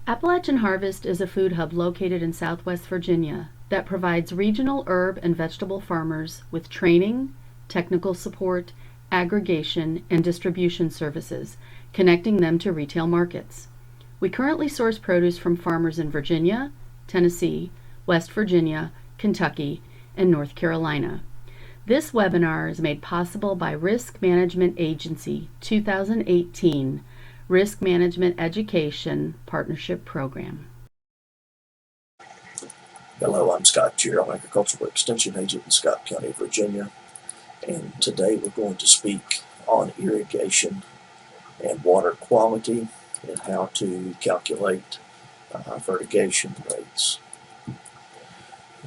Appalachian Harvest is a food hub located in Southwest Virginia that provides regional herb and vegetable farmers with training, technical support, aggregation, and distribution services, connecting them to retail markets. We currently source produce from farmers in Virginia, Tennessee, West Virginia, Kentucky, and North Carolina. This webinar is made possible by Risk Management Agency 2018 Risk Management Education Partnership Program. Hello, I'm Scott Gerald, Agricultural Extension Agent in Scott County, Virginia, and today we're going to speak on irrigation and water quality and how to calculate fertigation rates.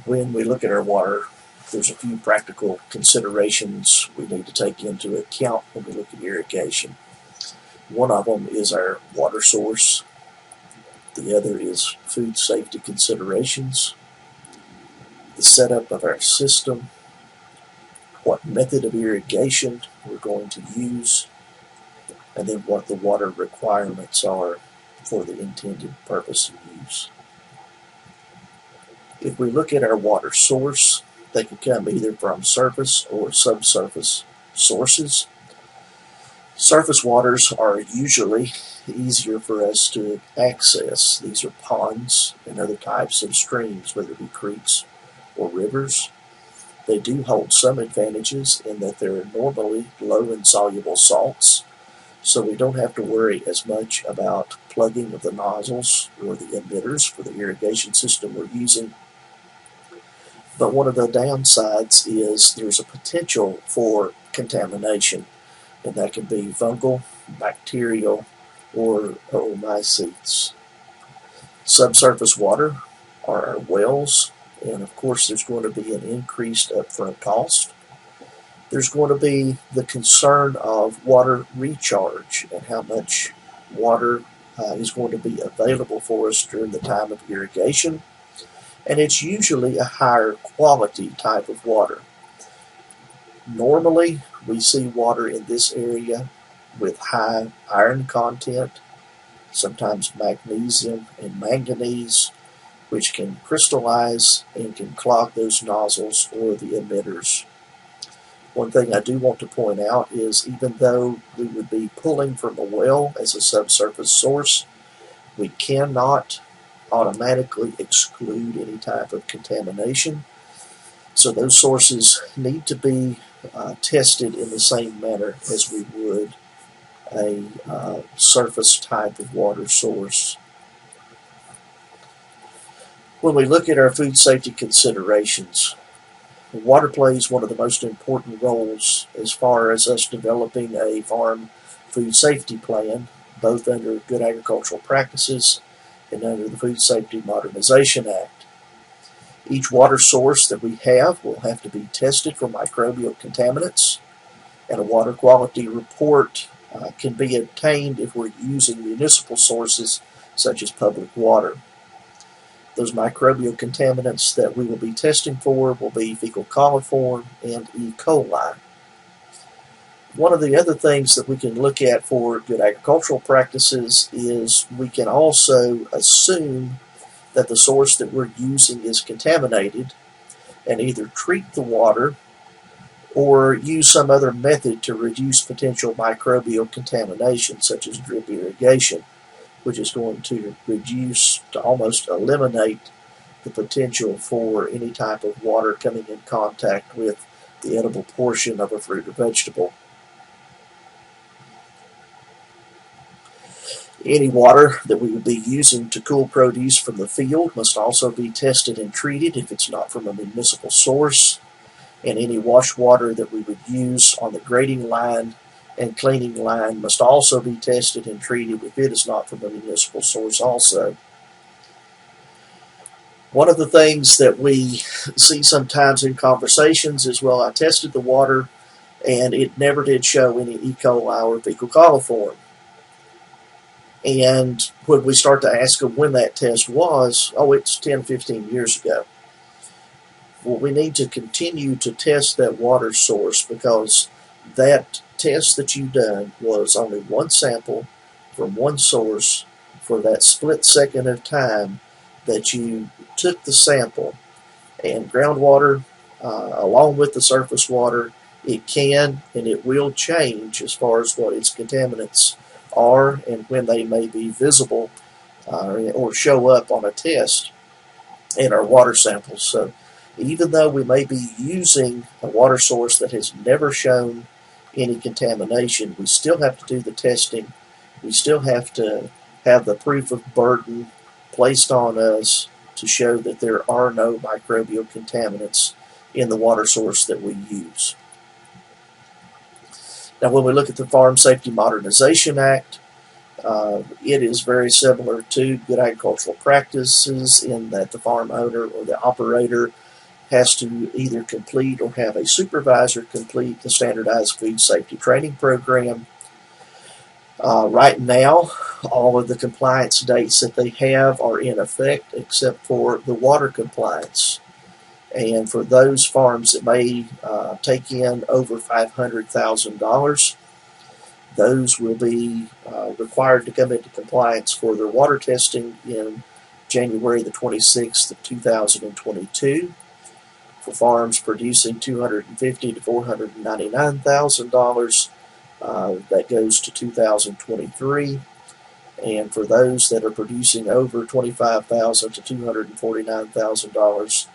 When we look at our water, there's a few practical considerations we need to take into account when we look at irrigation. One of them is our water source. The other is food safety considerations, the setup of our system, what method of irrigation we're going to use, and then what the water requirements are for the intended purpose of use. If we look at our water source, they can come either from surface or subsurface sources. Surface waters are usually easier for us to access. These are ponds and other types of streams, whether it be creeks or rivers. They do hold some advantages in that they're normally low in soluble salts, so we don't have to worry as much about plugging of the nozzles or the emitters for the irrigation system we're using. But one of the downsides is there's a potential for contamination, and that can be fungal, bacterial, or oomycetes. Subsurface water are our wells, and of course there's going to be an increased upfront cost. There's going to be the concern of water recharge and how much water is going to be available for us during the time of irrigation, and it's usually a higher quality type of water. Normally, we see water in this area with high iron content, sometimes magnesium and manganese, which can crystallize and can clog those nozzles or the emitters. One thing I do want to point out is even though we would be pulling from a well as a subsurface source, we cannot automatically exclude any type of contamination. So those sources need to be tested in the same manner as we would a surface type of water source. When we look at our food safety considerations, water plays one of the most important roles as far as us developing a farm food safety plan, both under Good Agricultural Practices and under the Food Safety Modernization Act. Each water source that we have will have to be tested for microbial contaminants, and a water quality report can be obtained if we're using municipal sources such as public water. Those microbial contaminants that we will be testing for will be fecal coliform and E. coli. One of the other things that we can look at for good agricultural practices is we can also assume that the source that we're using is contaminated and either treat the water or use some other method to reduce potential microbial contamination, such as drip irrigation, which is going to reduce to almost eliminate the potential for any type of water coming in contact with the edible portion of a fruit or vegetable. Any water that we would be using to cool produce from the field must also be tested and treated if it's not from a municipal source, and any wash water that we would use on the grading line and cleaning line must also be tested and treated if it is not from a municipal source also. One of the things that we see sometimes in conversations is, well, I tested the water and it never did show any E. coli or fecal coliform. And when we start to ask them when that test was, oh, it's 10, 15 years ago. Well, we need to continue to test that water source because that test that you've done was only one sample from one source for that split second of time that you took the sample, and groundwater, along with the surface water, it can and it will change as far as what its contaminants are and when they may be visible or show up on a test in our water samples. So even though we may be using a water source that has never shown any contamination, we still have to do the testing. We still have to have the proof of burden placed on us to show that there are no microbial contaminants in the water source that we use. Now, when we look at the Farm Safety Modernization Act, it is very similar to good agricultural practices in that the farm owner or the operator has to either complete or have a supervisor complete the standardized food safety training program. Right now, all of the compliance dates that they have are in effect except for the water compliance. And for those farms that may take in over $500,000, those will be required to come into compliance for their water testing in January the 26th of 2022. For farms producing $250,000 to $499,000, that goes to 2023. And for those that are producing over $25,000 to $249,000,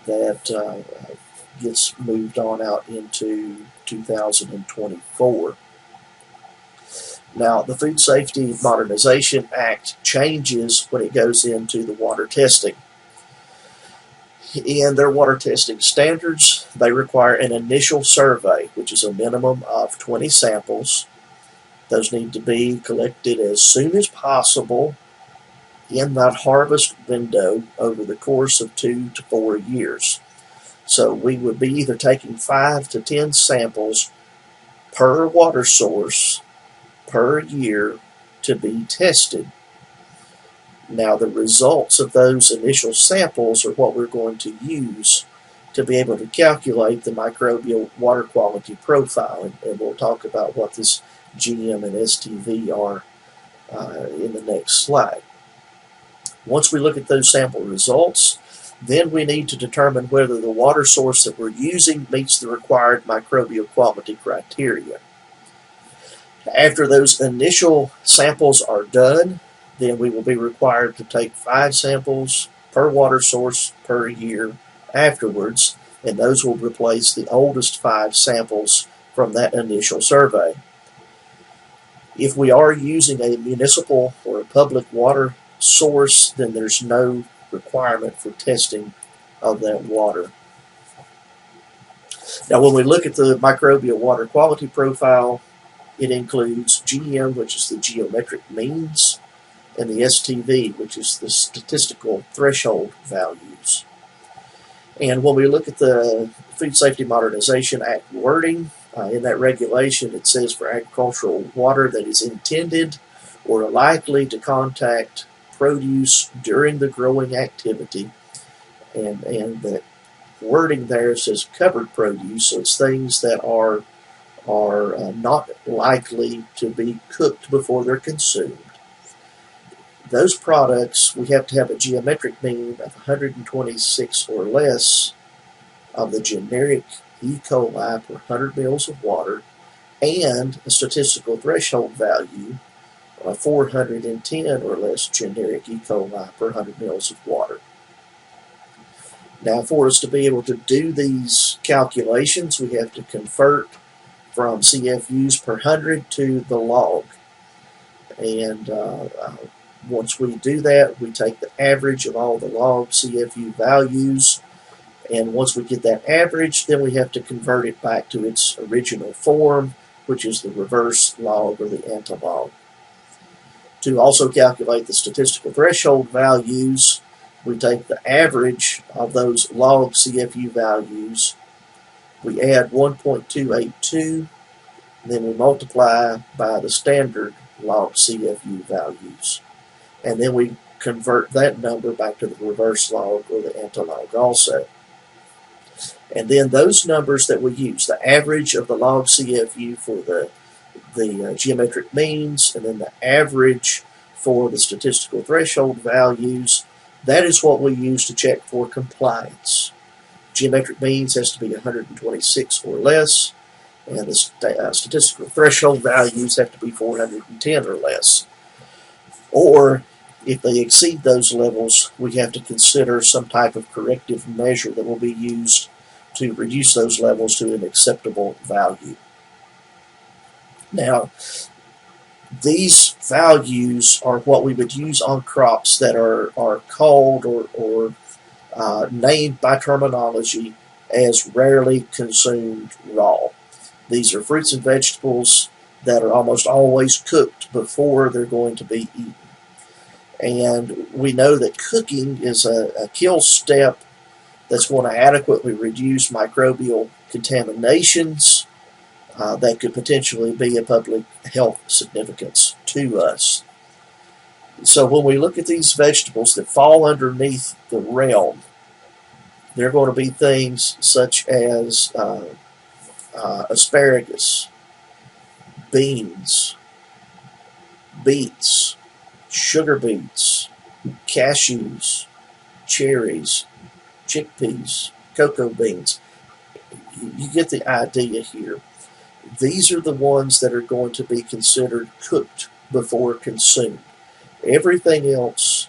that gets moved on out into 2024. Now, the Food Safety Modernization Act changes when it goes into the water testing. In their water testing standards, they require an initial survey, which is a minimum of 20 samples. Those need to be collected as soon as possible in that harvest window over the course of 2 to 4 years. So we would be either taking 5 to 10 samples per water source per year to be tested. Now, the results of those initial samples are what we're going to use to be able to calculate the microbial water quality profile, and we'll talk about what this GM and STV are in the next slide. Once we look at those sample results, then we need to determine whether the water source that we're using meets the required microbial quality criteria. After those initial samples are done, then we will be required to take 5 samples per water source per year afterwards, and those will replace the oldest 5 samples from that initial survey. If we are using a municipal or a public water source, then there's no requirement for testing of that water. Now, when we look at the microbial water quality profile, it includes GM, which is the geometric means, and the STV, which is the statistical threshold values. And when we look at the Food Safety Modernization Act wording, in that regulation it says for agricultural water that is intended or likely to contact produce during the growing activity, and the wording there says covered produce, so it's things that are not likely to be cooked before they're consumed. Those products, we have to have a geometric mean of 126 or less of the generic E. coli per 100 mils of water, and a statistical threshold value of 410 or less generic E. coli per 100 mils of water. Now, for us to be able to do these calculations, we have to convert from CFUs per 100 to the log. And once we do that, we take the average of all the log CFU values. And once we get that average, then we have to convert it back to its original form, which is the reverse log or the antilog. To also calculate the statistical threshold values, we take the average of those log CFU values, we add 1.282, then we multiply by the standard log CFU values. And then we convert that number back to the reverse log or the antilog also. And then those numbers that we use, the average of the log CFU for the geometric means, and then the average for the statistical threshold values. That is what we use to check for compliance. Geometric means has to be 126 or less, and the statistical threshold values have to be 410 or less. Or if they exceed those levels, we have to consider some type of corrective measure that will be used to reduce those levels to an acceptable value. Now, these values are what we would use on crops that are called or named by terminology as rarely consumed raw. These are fruits and vegetables that are almost always cooked before they're going to be eaten. And we know that cooking is a kill step that's going to adequately reduce microbial contaminations that could potentially be of public health significance to us. So when we look at these vegetables that fall underneath the realm, they're going to be things such as asparagus, beans, beets, sugar beets, cashews, cherries, chickpeas, cocoa beans. You get the idea here. These are the ones that are going to be considered cooked before consumed. Everything else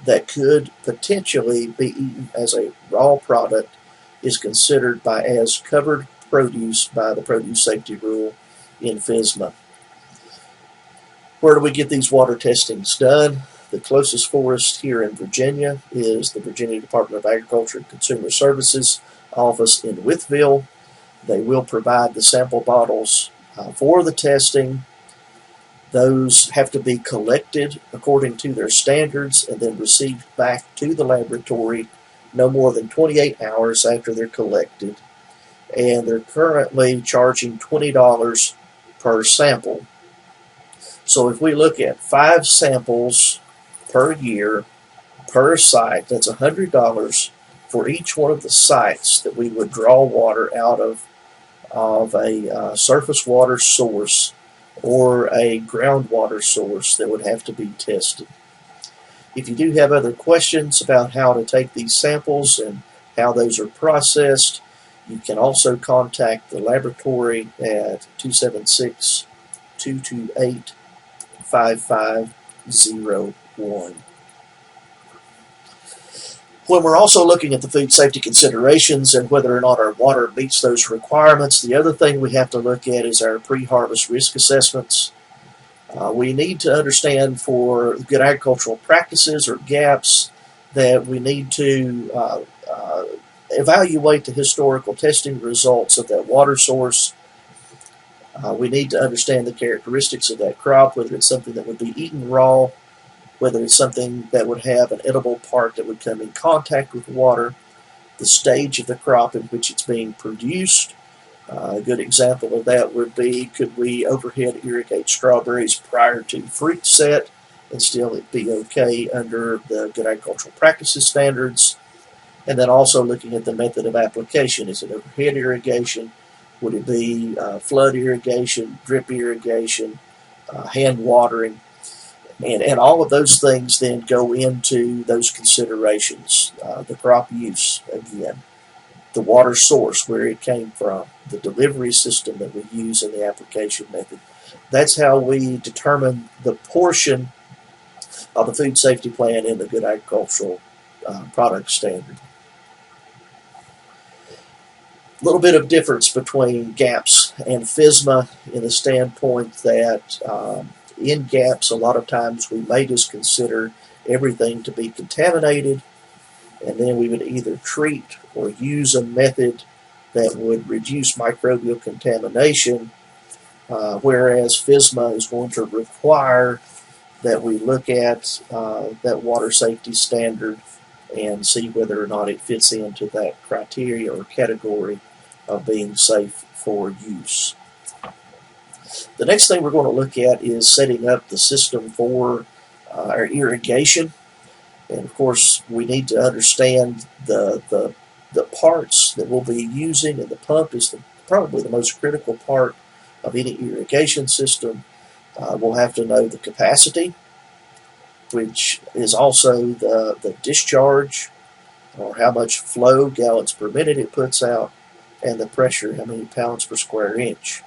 that could potentially be eaten as a raw product is considered as covered produce by the produce safety rule in FSMA. Where do we get these water testings done? The closest forest here in Virginia is the Virginia Department of Agriculture and Consumer Services office in Wytheville. They will provide the sample bottles for the testing. Those have to be collected according to their standards and then received back to the laboratory no more than 28 hours after they're collected. And they're currently charging $20 per sample. So if we look at 5 samples per year per site, that's $100 for each one of the sites that we would draw water out of a surface water source or a groundwater source that would have to be tested. If you do have other questions about how to take these samples and how those are processed, you can also contact the laboratory at 276-228-5501. When we're also looking at the food safety considerations and whether or not our water meets those requirements, the other thing we have to look at is our pre-harvest risk assessments. We need to understand for good agricultural practices, or GAPS, that we need to evaluate the historical testing results of that water source. We need to understand the characteristics of that crop, whether it's something that would be eaten raw, whether it's something that would have an edible part that would come in contact with water, the stage of the crop in which it's being produced. A good example of that would be, could we overhead irrigate strawberries prior to fruit set and still it be okay under the good agricultural practices standards? And then also looking at the method of application. Is it overhead irrigation? Would it be flood irrigation, drip irrigation, hand watering? And all of those things then go into those considerations. The crop use, again, the water source, where it came from, the delivery system that we use in the application method. That's how we determine the portion of the food safety plan in the good agricultural product standard. A little bit of difference between GAPS and FSMA in the standpoint that in GAPS, a lot of times we may just consider everything to be contaminated, and then we would either treat or use a method that would reduce microbial contamination, whereas FSMA is going to require that we look at that water safety standard and see whether or not it fits into that criteria or category of being safe for use. The next thing we're going to look at is setting up the system for our irrigation. And of course, we need to understand the parts that we'll be using, and the pump is probably the most critical part of any irrigation system. We'll have to know the capacity. which is also the discharge, or how much flow, gallons per minute, it puts out, and the pressure, how many pounds per square inch.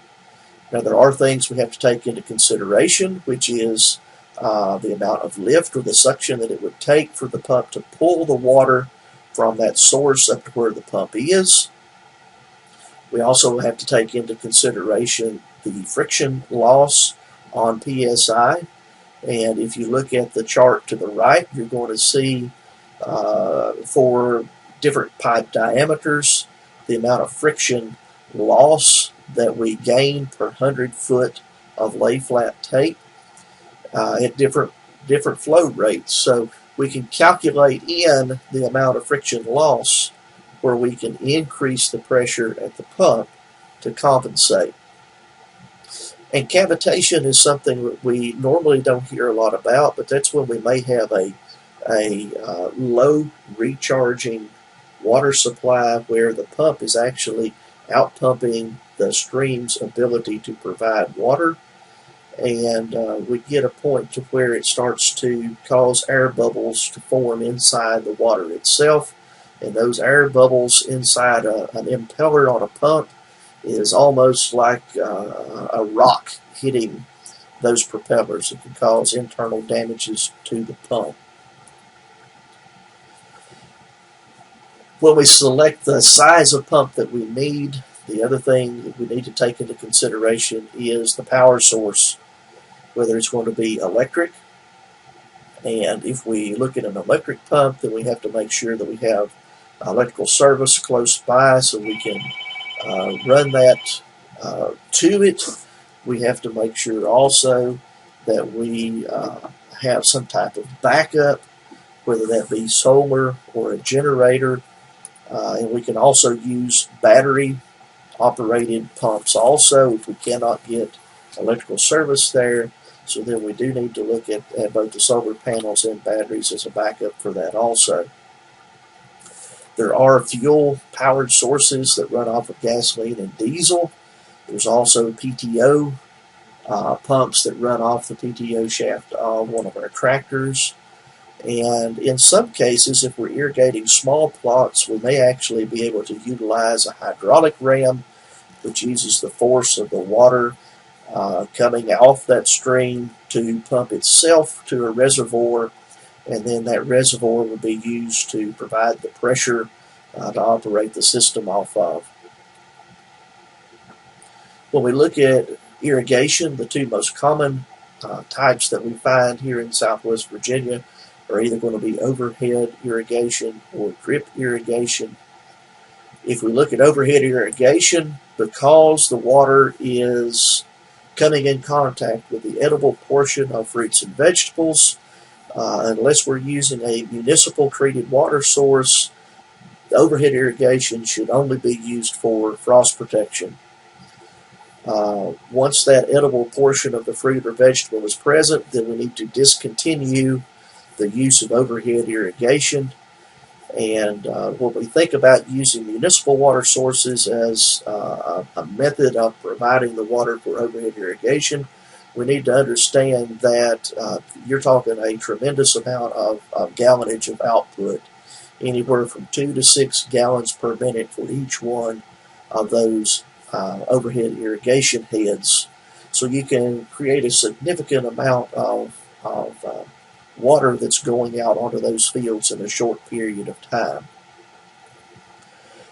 Now, there are things we have to take into consideration, which is the amount of lift or the suction that it would take for the pump to pull the water from that source up to where the pump is. We also have to take into consideration the friction loss on PSI. And if you look at the chart to the right, you're going to see for different pipe diameters, the amount of friction loss that we gain per 100 foot of lay flat tape at different flow rates. So we can calculate in the amount of friction loss where we can increase the pressure at the pump to compensate. And cavitation is something that we normally don't hear a lot about, but that's when we may have a low recharging water supply where the pump is actually out pumping the stream's ability to provide water, and we get a point to where it starts to cause air bubbles to form inside the water itself, and those air bubbles inside an impeller on a pump is almost like a rock hitting those propellers. It can cause internal damages to the pump. When we select the size of pump that we need, the other thing that we need to take into consideration is the power source, whether it's going to be electric. And if we look at an electric pump, then we have to make sure that we have electrical service close by so we can run that to it. We have to make sure also that we have some type of backup, whether that be solar or a generator. And we can also use battery operated pumps also if we cannot get electrical service there. So then we do need to look at both the solar panels and batteries as a backup for that also. There are fuel powered sources that run off of gasoline and diesel. There's also PTO pumps that run off the PTO shaft on one of our tractors. And in some cases, if we're irrigating small plots, we may actually be able to utilize a hydraulic ram, which uses the force of the water coming off that stream to pump itself to a reservoir, and then that reservoir will be used to provide the pressure to operate the system off of. When we look at irrigation, the two most common types that we find here in Southwest Virginia are either going to be overhead irrigation or drip irrigation. If we look at overhead irrigation, because the water is coming in contact with the edible portion of fruits and vegetables, unless we're using a municipal treated water source, overhead irrigation should only be used for frost protection. Once that edible portion of the fruit or vegetable is present, then we need to discontinue the use of overhead irrigation. And when we think about using municipal water sources as a method of providing the water for overhead irrigation, we need to understand that you're talking a tremendous amount of gallonage of output, anywhere from 2 to 6 gallons per minute for each one of those overhead irrigation heads. So you can create a significant amount of water that's going out onto those fields in a short period of time.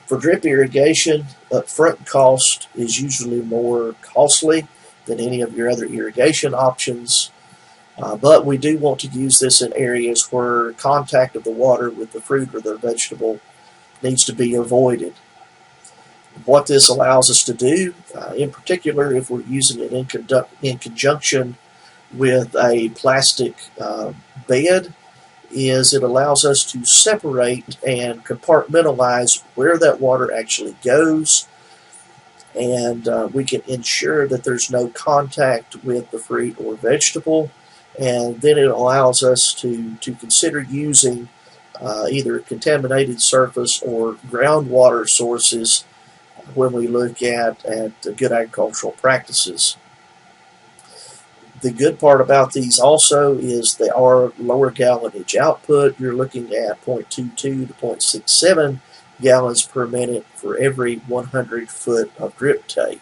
For drip irrigation, upfront cost is usually more costly than any of your other irrigation options, but we do want to use this in areas where contact of the water with the fruit or the vegetable needs to be avoided. What this allows us to do, in particular if we're using it in conjunction with a plastic bed, is it allows us to separate and compartmentalize where that water actually goes, and we can ensure that there's no contact with the fruit or vegetable, and then it allows us to consider using either contaminated surface or groundwater sources when we look at good agricultural practices. The good part about these also is they are lower gallonage output. You're looking at 0.22 to 0.67 gallons per minute for every 100 foot of drip tape.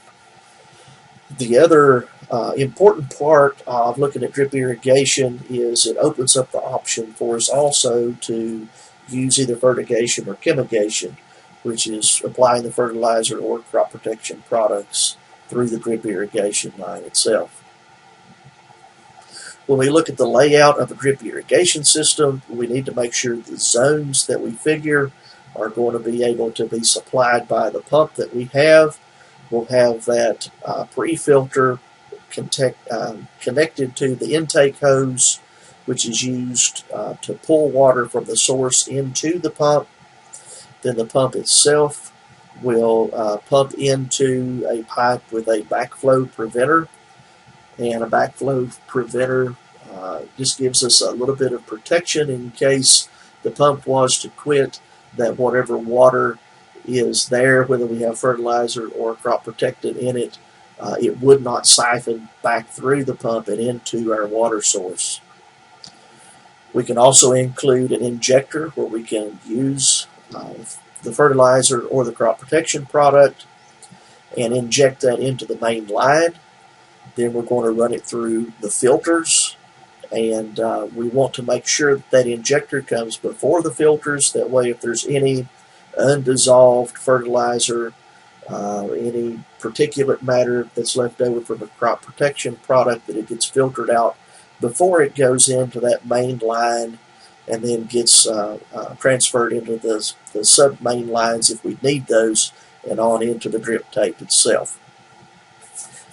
The other important part of looking at drip irrigation is it opens up the option for us also to use either fertigation or chemigation, which is applying the fertilizer or crop protection products through the drip irrigation line itself. When we look at the layout of a drip irrigation system, we need to make sure the zones that we figure are going to be able to be supplied by the pump that we have. We'll have that pre-filter connected to the intake hose, which is used to pull water from the source into the pump. Then the pump itself will pump into a pipe with a backflow preventer. And a backflow preventer just gives us a little bit of protection in case the pump was to quit, that whatever water is there, whether we have fertilizer or crop protectant in it, it would not siphon back through the pump and into our water source. We can also include an injector where we can use the fertilizer or the crop protection product and inject that into the main line. Then we're going to run it through the filters, and we want to make sure that that injector comes before the filters. That way, if there's any undissolved fertilizer, any particulate matter that's left over from a crop protection product, that it gets filtered out before it goes into that main line and then gets transferred into the sub-main lines if we need those, and on into the drip tape itself.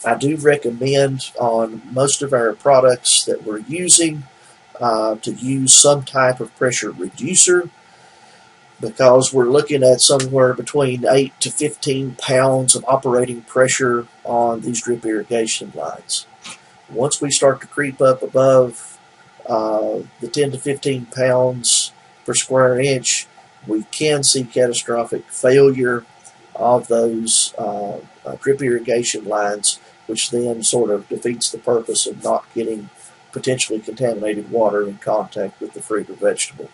I do recommend on most of our products that we're using to use some type of pressure reducer, because we're looking at somewhere between 8 to 15 pounds of operating pressure on these drip irrigation lines. Once we start to creep up above the 10 to 15 pounds per square inch, we can see catastrophic failure of those drip irrigation lines, which then sort of defeats the purpose of not getting potentially contaminated water in contact with the fruit or vegetable.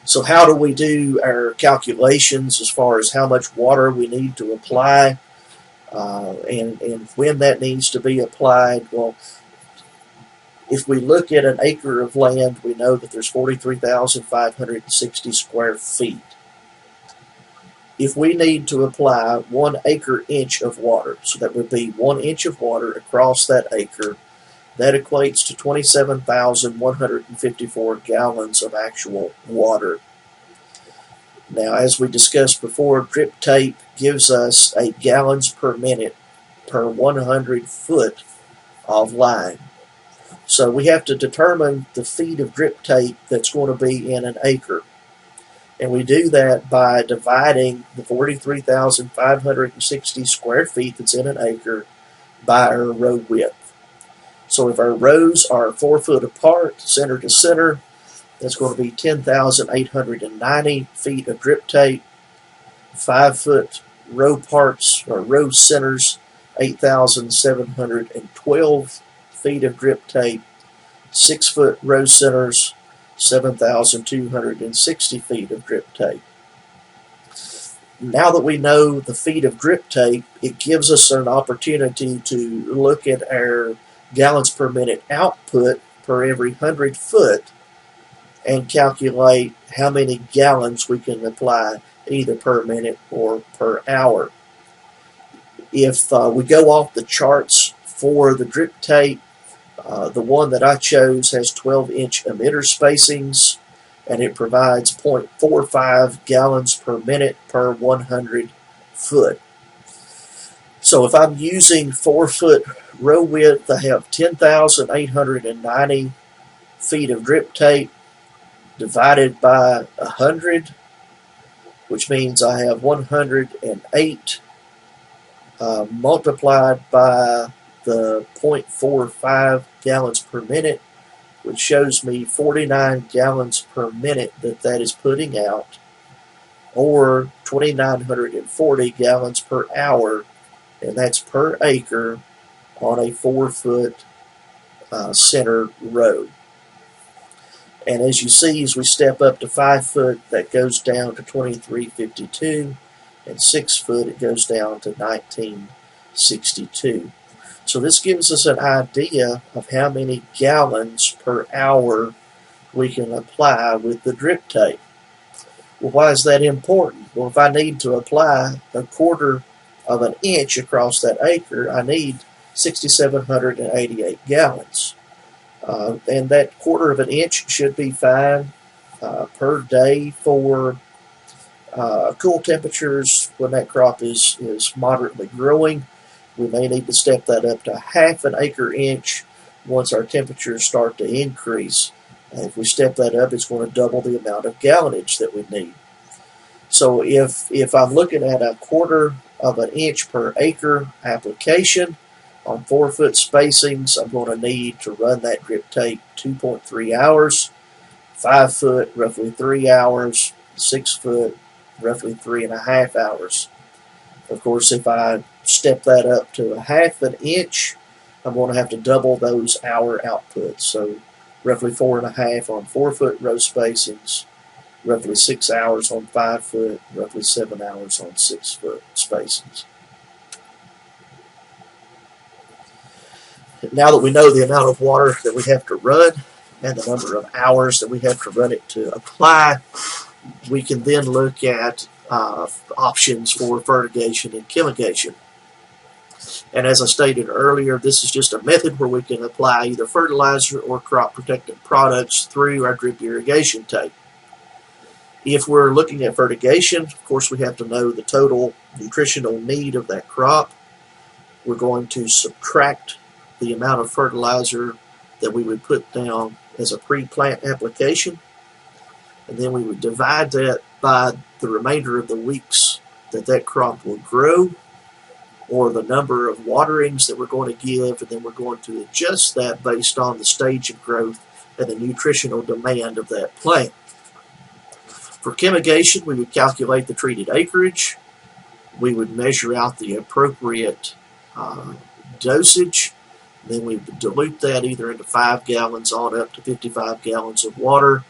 So how do we do our calculations as far as how much water we need to apply and when that needs to be applied? Well, if we look at an acre of land, we know that there's 43,560 square feet. If we need to apply 1 acre inch of water, so that would be 1 inch of water across that acre, that equates to 27,154 gallons of actual water. Now, as we discussed before, drip tape gives us 8 gallons per minute per 100 foot of line. So we have to determine the feet of drip tape that's going to be in an acre. And we do that by dividing the 43,560 square feet that's in an acre by our row width. So if our rows are 4 foot apart, center to center, that's going to be 10,890 feet of drip tape. 5 foot row parts or row centers, 8,712 feet of drip tape. 6 foot row centers, 7,260 feet of drip tape. Now that we know the feet of drip tape, it gives us an opportunity to look at our gallons per minute output per every 100 foot and calculate how many gallons we can apply either per minute or per hour. If we go off the charts for the drip tape, the one that I chose has 12-inch emitter spacings, and it provides 0.45 gallons per minute per 100 foot. So if I'm using 4 foot row width, I have 10,890 feet of drip tape divided by 100, which means I have 108 multiplied by the 0.45 gallons per minute, which shows me 49 gallons per minute that is putting out, or 2,940 gallons per hour, and that's per acre on a 4-foot center row. And as you see, as we step up to 5 foot, that goes down to 2352, and 6 foot, it goes down to 1962. So this gives us an idea of how many gallons per hour we can apply with the drip tape. Well, why is that important? Well, if I need to apply 1/4 of an inch across that acre, I need 6,788 gallons. And that 1/4 of an inch should be fine per day for cool temperatures when that crop is moderately growing. We may need to step that up to 1/2 an acre inch once our temperatures start to increase. If we step that up, it's going to double the amount of gallonage that we need. So if I'm looking at 1/4 of an inch per acre application on 4-foot spacings, I'm going to need to run that drip tape 2.3 hours, 5 foot, roughly 3 hours, 6 foot, roughly 3.5 hours. Of course, if I step that up to 1/2 an inch, I'm going to have to double those hour outputs. So roughly 4.5 on 4-foot row spacings, roughly 6 hours on 5 foot, roughly 7 hours on 6-foot spacings. Now that we know the amount of water that we have to run and the number of hours that we have to run it to apply, we can then look at options for fertigation and chemigation. And as I stated earlier, this is just a method where we can apply either fertilizer or crop protectant products through our drip irrigation tape. If we're looking at fertigation, of course we have to know the total nutritional need of that crop. We're going to subtract the amount of fertilizer that we would put down as a pre-plant application, and then we would divide that by the remainder of the weeks that crop will grow, or the number of waterings that we're going to give, and then we're going to adjust that based on the stage of growth and the nutritional demand of that plant. For chemigation, we would calculate the treated acreage. We would measure out the appropriate dosage. Then we would dilute that either into 5 gallons on up to 55 gallons of water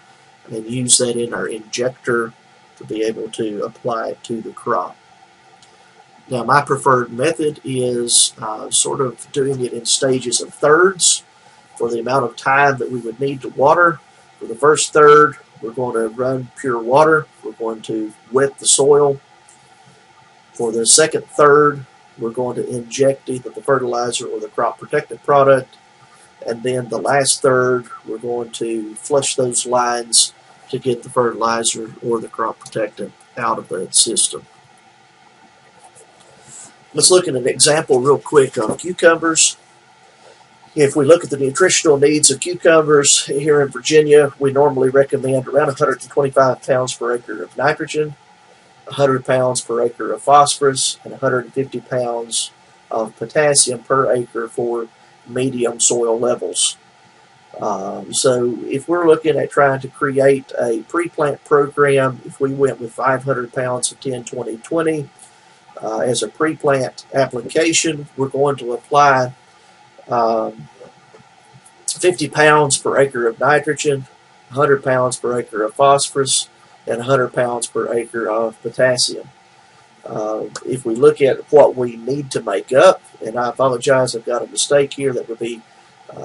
and use that in our injector to be able to apply it to the crop. Now, my preferred method is sort of doing it in stages of thirds for the amount of time that we would need to water. For the first third, we're going to run pure water. We're going to wet the soil. For the second third, we're going to inject either the fertilizer or the crop protectant product. And then the last third, we're going to flush those lines to get the fertilizer or the crop protectant out of that system. Let's look at an example real quick of cucumbers. If we look at the nutritional needs of cucumbers here in Virginia, we normally recommend around 125 pounds per acre of nitrogen, 100 pounds per acre of phosphorus, and 150 pounds of potassium per acre for medium soil levels. So if we're looking at trying to create a pre-plant program, if we went with 500 pounds of 10-20-20 as a pre-plant application, we're going to apply 50 pounds per acre of nitrogen, 100 pounds per acre of phosphorus, and 100 pounds per acre of potassium. If we look at what we need to make up, and I apologize, I've got a mistake here, that would be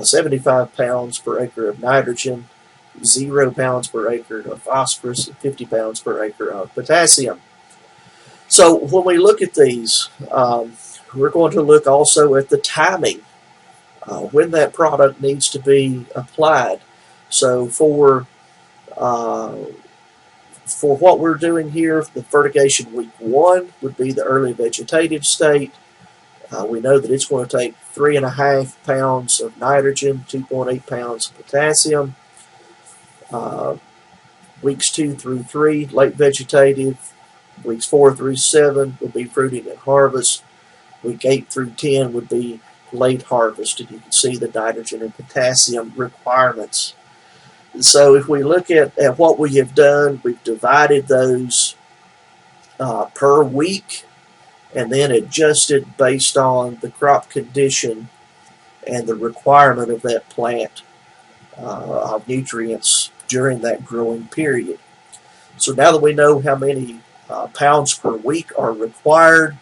75 pounds per acre of nitrogen, 0 pounds per acre of phosphorus, and 50 pounds per acre of potassium. So when we look at these, we're going to look also at the timing, when that product needs to be applied. So for what we're doing here, the fertigation week 1 would be the early vegetative state. We know that it's going to take 3.5 pounds of nitrogen, 2.8 pounds of potassium. Weeks 2 through 3, late vegetative. Weeks 4 through 7 would be fruiting and harvest. Week 8 through 10 would be late harvest, and you can see the nitrogen and potassium requirements. So if we look at what we have done, we've divided those per week and then adjusted based on the crop condition and the requirement of that plant of nutrients during that growing period. So now that we know how many pounds per week are required,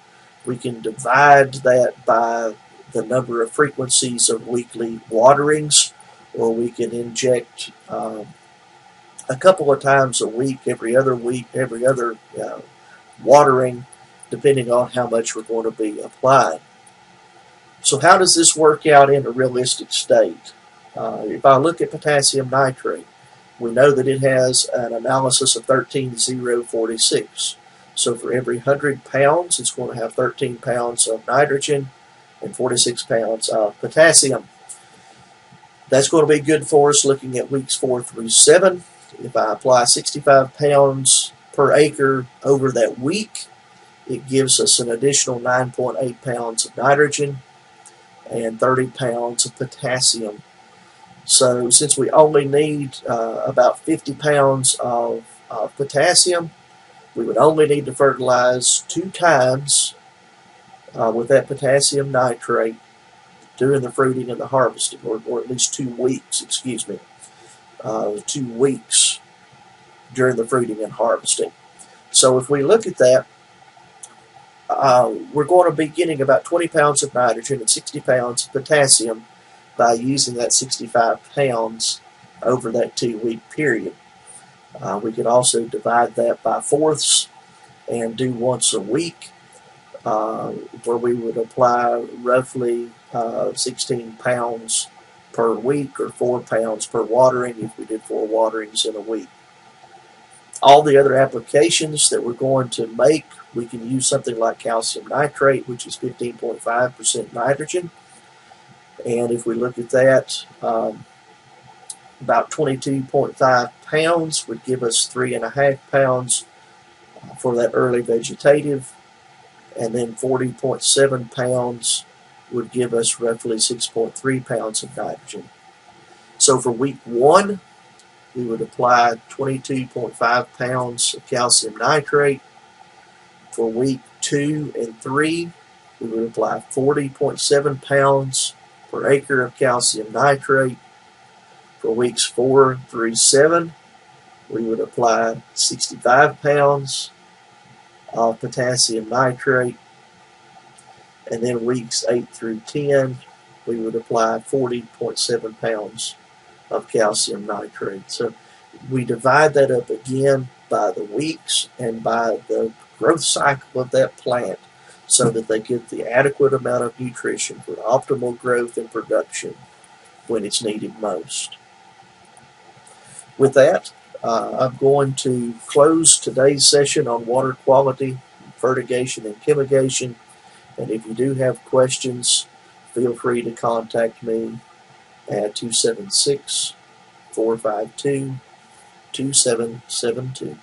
we can divide that by the number of frequencies of weekly waterings, or we can inject a couple of times a week, every other watering, depending on how much we're going to be applying. So how does this work out in a realistic state? If I look at potassium nitrate, we know that it has an analysis of 13,046. So for every 100 pounds, it's going to have 13 pounds of nitrogen and 46 pounds of potassium. That's going to be good for us looking at weeks 4 through 7. If I apply 65 pounds per acre over that week, it gives us an additional 9.8 pounds of nitrogen and 30 pounds of potassium. So since we only need about 50 pounds of potassium, we would only need to fertilize 2 times with that potassium nitrate during the fruiting and the harvesting, or at least 2 weeks, 2 weeks during the fruiting and harvesting. So if we look at that, we're going to be getting about 20 pounds of nitrogen and 60 pounds of potassium by using that 65 pounds over that 2-week period. We could also divide that by fourths and do once a week, where we would apply roughly 16 pounds per week, or 4 pounds per watering if we did 4 waterings in a week. All the other applications that we're going to make, we can use something like calcium nitrate, which is 15.5% nitrogen. And if we look at that, about 22.5 pounds would give us 3.5 pounds for that early vegetative, and then 40.7 pounds would give us roughly 6.3 pounds of nitrogen. So for week 1, we would apply 22.5 pounds of calcium nitrate. For week 2 and 3, we would apply 40.7 pounds per acre of calcium nitrate. For weeks 4 through 7, we would apply 65 pounds of potassium nitrate. And then weeks 8 through 10, we would apply 40.7 pounds of calcium nitrate. So we divide that up again by the weeks and by the growth cycle of that plant, so that they get the adequate amount of nutrition for optimal growth and production when it's needed most. With that, I'm going to close today's session on water quality, fertigation, and chemigation. And if you do have questions, feel free to contact me at 276-452-2772.